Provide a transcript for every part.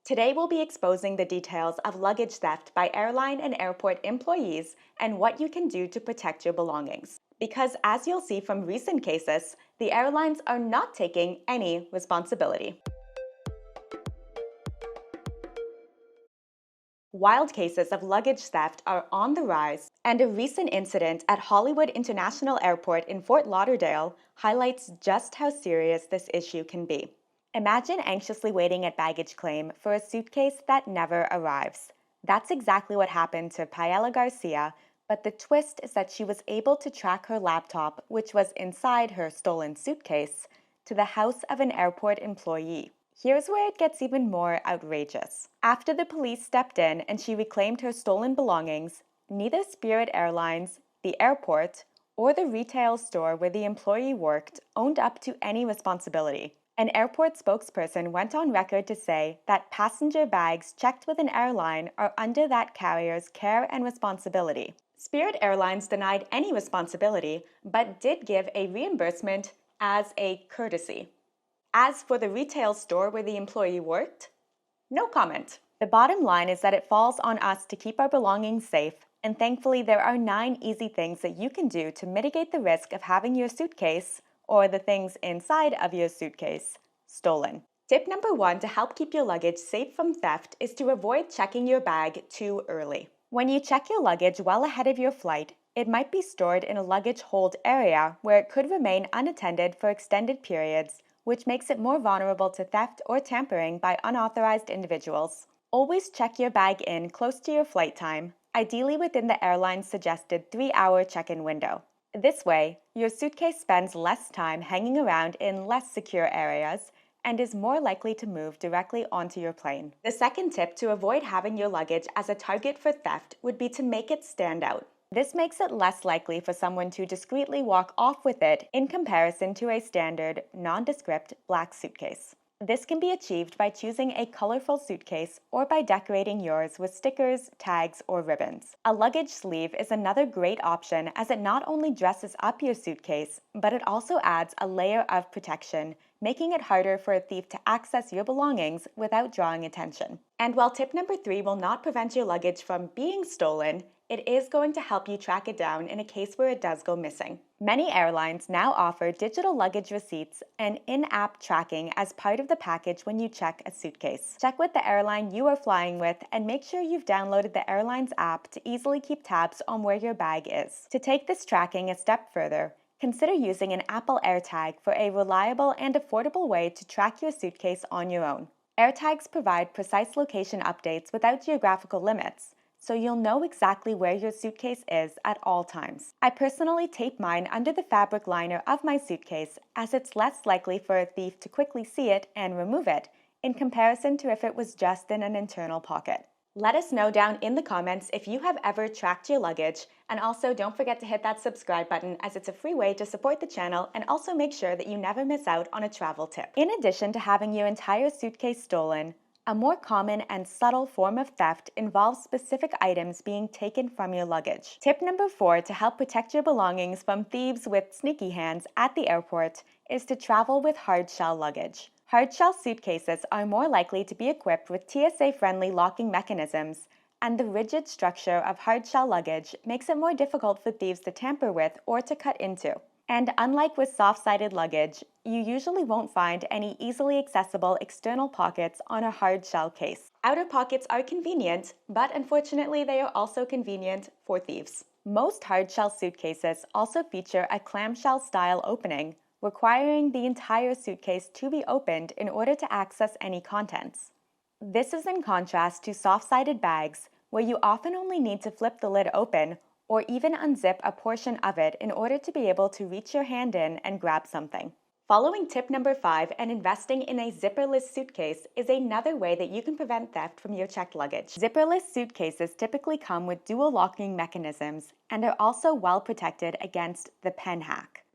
Today we'll be exposing the details of luggage theft by airline and airport employees and what you can do to protect your belongings. Because as you'll see from recent cases, the airlines are not taking any responsibility. Wild cases of luggage theft are on the rise, and a recent incident at Hollywood International Airport in Fort Lauderdale highlights just how serious this issue can be. Imagine anxiously waiting at baggage claim for a suitcase that never arrives. That's exactly what happened to Paella Garcia, but the twist is that she was able to track her laptop, which was inside her stolen suitcase, to the house of an airport employee. Here's where it gets even more outrageous. After the police stepped in and she reclaimed her stolen belongings, neither Spirit Airlines, the airport, or the retail store where the employee worked owned up to any responsibility. An airport spokesperson went on record to say that passenger bags checked with an airline are under that carrier's care and responsibility. Spirit Airlines denied any responsibility, but did give a reimbursement as a courtesy. As for the retail store where the employee worked, no comment. The bottom line is that it falls on us to keep our belongings safe, and thankfully there are 9 easy things that you can do to mitigate the risk of having your suitcase, or the things inside of your suitcase, stolen. Tip number 1 to help keep your luggage safe from theft is to avoid checking your bag too early. When you check your luggage well ahead of your flight, it might be stored in a luggage hold area where it could remain unattended for extended periods, which makes it more vulnerable to theft or tampering by unauthorized individuals. Always check your bag in close to your flight time, ideally within the airline's suggested 3-hour check-in window. This way, your suitcase spends less time hanging around in less secure areas and is more likely to move directly onto your plane. The second tip to avoid having your luggage as a target for theft would be to make it stand out. This makes it less likely for someone to discreetly walk off with it in comparison to a standard, nondescript black suitcase. This can be achieved by choosing a colorful suitcase or by decorating yours with stickers, tags, or ribbons. A luggage sleeve is another great option as it not only dresses up your suitcase, but it also adds a layer of protection, making it harder for a thief to access your belongings without drawing attention. And while tip number 3 will not prevent your luggage from being stolen, it is going to help you track it down in a case where it does go missing. Many airlines now offer digital luggage receipts and in-app tracking as part of the package when you check a suitcase. Check with the airline you are flying with and make sure you've downloaded the airline's app to easily keep tabs on where your bag is. To take this tracking a step further, consider using an Apple AirTag for a reliable and affordable way to track your suitcase on your own. AirTags provide precise location updates without geographical limits, so you'll know exactly where your suitcase is at all times. I personally tape mine under the fabric liner of my suitcase as it's less likely for a thief to quickly see it and remove it in comparison to if it was just in an internal pocket. Let us know down in the comments if you have ever tracked your luggage, and also don't forget to hit that subscribe button as it's a free way to support the channel and also make sure that you never miss out on a travel tip. In addition to having your entire suitcase stolen, a more common and subtle form of theft involves specific items being taken from your luggage. Tip number 4 to help protect your belongings from thieves with sneaky hands at the airport is to travel with hardshell luggage. Hardshell suitcases are more likely to be equipped with TSA-friendly locking mechanisms, and the rigid structure of hardshell luggage makes it more difficult for thieves to tamper with or to cut into. And unlike with soft-sided luggage, you usually won't find any easily accessible external pockets on a hard-shell case. Outer pockets are convenient, but unfortunately they are also convenient for thieves. Most hard-shell suitcases also feature a clamshell-style opening, requiring the entire suitcase to be opened in order to access any contents. This is in contrast to soft-sided bags, where you often only need to flip the lid open or even unzip a portion of it in order to be able to reach your hand in and grab something. Following tip number 5 and investing in a zipperless suitcase is another way that you can prevent theft from your checked luggage. Zipperless suitcases typically come with dual locking mechanisms and are also well protected against the pen hack.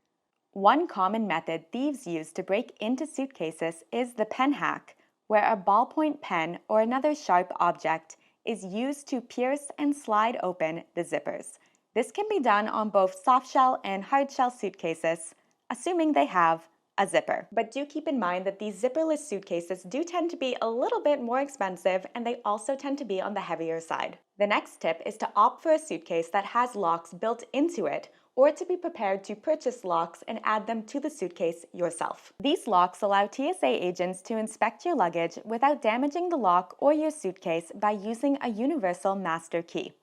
One common method thieves use to break into suitcases is the pen hack, where a ballpoint pen or another sharp object is used to pierce and slide open the zippers. This can be done on both softshell and hardshell suitcases, assuming they have a zipper. But do keep in mind that these zipperless suitcases do tend to be a little bit more expensive, and they also tend to be on the heavier side. The next tip is to opt for a suitcase that has locks built into it, or to be prepared to purchase locks and add them to the suitcase yourself. These locks allow TSA agents to inspect your luggage without damaging the lock or your suitcase by using a universal master key.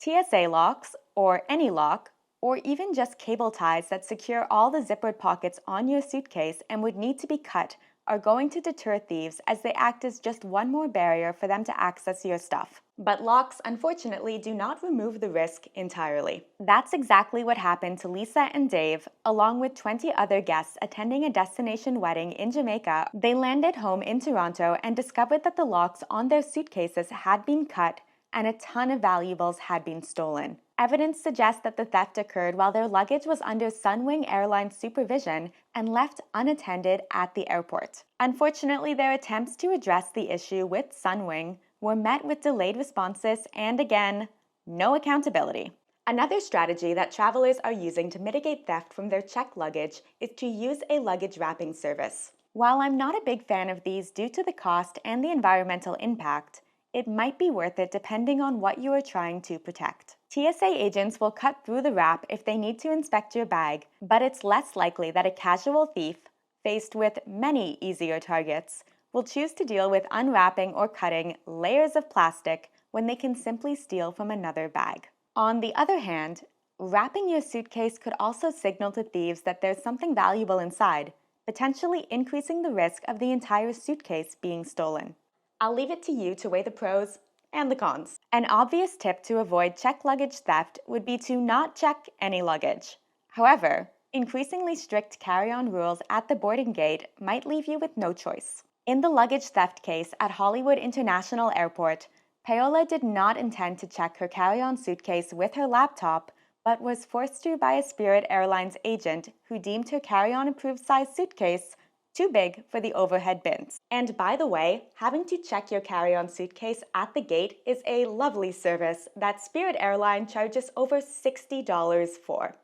TSA locks, or any lock, or even just cable ties that secure all the zippered pockets on your suitcase and would need to be cut, are going to deter thieves as they act as just one more barrier for them to access your stuff. But locks, unfortunately, do not remove the risk entirely. That's exactly what happened to Lisa and Dave, along with 20 other guests attending a destination wedding in Jamaica. They landed home in Toronto and discovered that the locks on their suitcases had been cut and a ton of valuables had been stolen. Evidence suggests that the theft occurred while their luggage was under Sunwing Airlines supervision and left unattended at the airport. Unfortunately, their attempts to address the issue with Sunwing were met with delayed responses and, again, no accountability. Another strategy that travelers are using to mitigate theft from their checked luggage is to use a luggage wrapping service. While I'm not a big fan of these due to the cost and the environmental impact, it might be worth it depending on what you are trying to protect. TSA agents will cut through the wrap if they need to inspect your bag, but it's less likely that a casual thief, faced with many easier targets, will choose to deal with unwrapping or cutting layers of plastic when they can simply steal from another bag. On the other hand, wrapping your suitcase could also signal to thieves that there's something valuable inside, potentially increasing the risk of the entire suitcase being stolen. I'll leave it to you to weigh the pros and the cons. An obvious tip to avoid checked luggage theft would be to not check any luggage. However, increasingly strict carry-on rules at the boarding gate might leave you with no choice. In the luggage theft case at Hollywood International Airport, Paola did not intend to check her carry-on suitcase with her laptop, but was forced to by a Spirit Airlines agent who deemed her carry-on approved size suitcase too big for the overhead bins. And by the way, having to check your carry-on suitcase at the gate is a lovely service that Spirit Airlines charges over $60 for.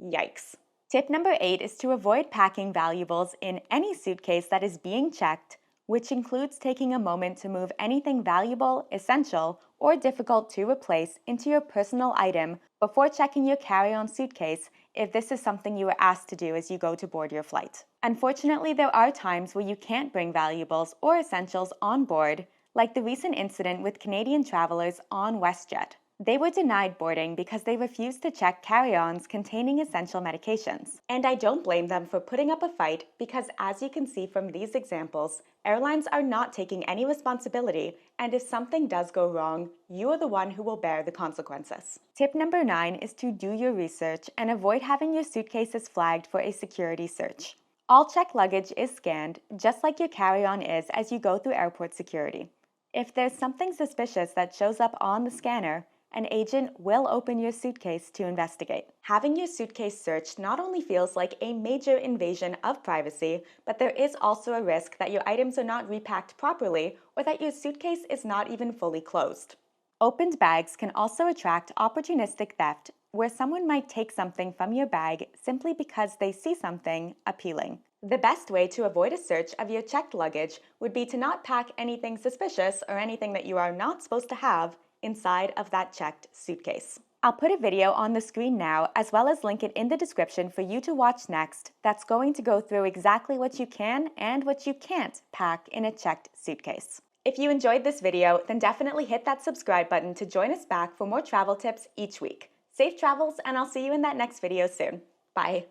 Yikes. Tip number 8 is to avoid packing valuables in any suitcase that is being checked, which includes taking a moment to move anything valuable, essential, or difficult to replace into your personal item before checking your carry-on suitcase if this is something you were asked to do as you go to board your flight. Unfortunately, there are times where you can't bring valuables or essentials on board, like the recent incident with Canadian travelers on WestJet. They were denied boarding because they refused to check carry-ons containing essential medications. And I don't blame them for putting up a fight because, as you can see from these examples, airlines are not taking any responsibility, and if something does go wrong, you are the one who will bear the consequences. Tip number 9 is to do your research and avoid having your suitcases flagged for a security search. All checked luggage is scanned, just like your carry-on is as you go through airport security. If there's something suspicious that shows up on the scanner, an agent will open your suitcase to investigate. Having your suitcase searched not only feels like a major invasion of privacy, but there is also a risk that your items are not repacked properly or that your suitcase is not even fully closed. Opened bags can also attract opportunistic theft, where someone might take something from your bag simply because they see something appealing. The best way to avoid a search of your checked luggage would be to not pack anything suspicious or anything that you are not supposed to have inside of that checked suitcase. I'll put a video on the screen now, as well as link it in the description for you to watch next, that's going to go through exactly what you can and what you can't pack in a checked suitcase. If you enjoyed this video, then definitely hit that subscribe button to join us back for more travel tips each week. Safe travels, and I'll see you in that next video soon. Bye.